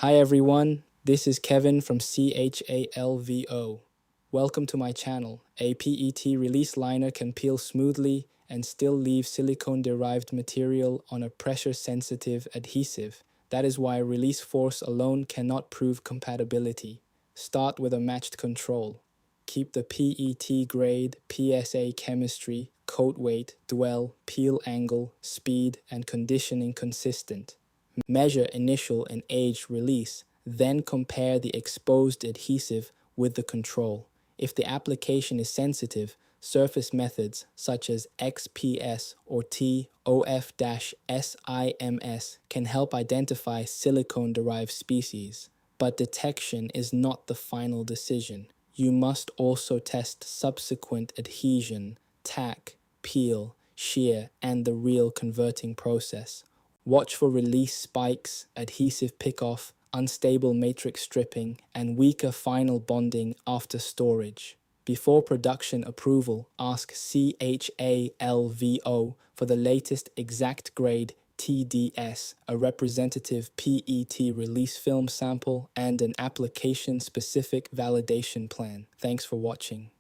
Hi everyone, this is Kevin from CHALVO. Welcome to my channel. A PET release liner can peel smoothly and still leave silicone-derived material on a pressure-sensitive adhesive. That is why release force alone cannot prove compatibility. Start with a matched control. Keep the PET grade, PSA chemistry, coat weight, dwell, peel angle, speed, and conditioning consistent. Measure initial and aged release, then compare the exposed adhesive with the control. If the application is sensitive, surface methods such as XPS or TOF-SIMS can help identify silicone-derived species. But detection is not the final decision. You must also test subsequent adhesion, tack, peel, shear, and the real converting process. Watch for release spikes, adhesive pickoff, unstable matrix stripping, and weaker final bonding after storage. Before production approval, ask CHALVO for the latest exact grade TDS, a representative PET release film sample, and an application-specific validation plan. Thanks for watching.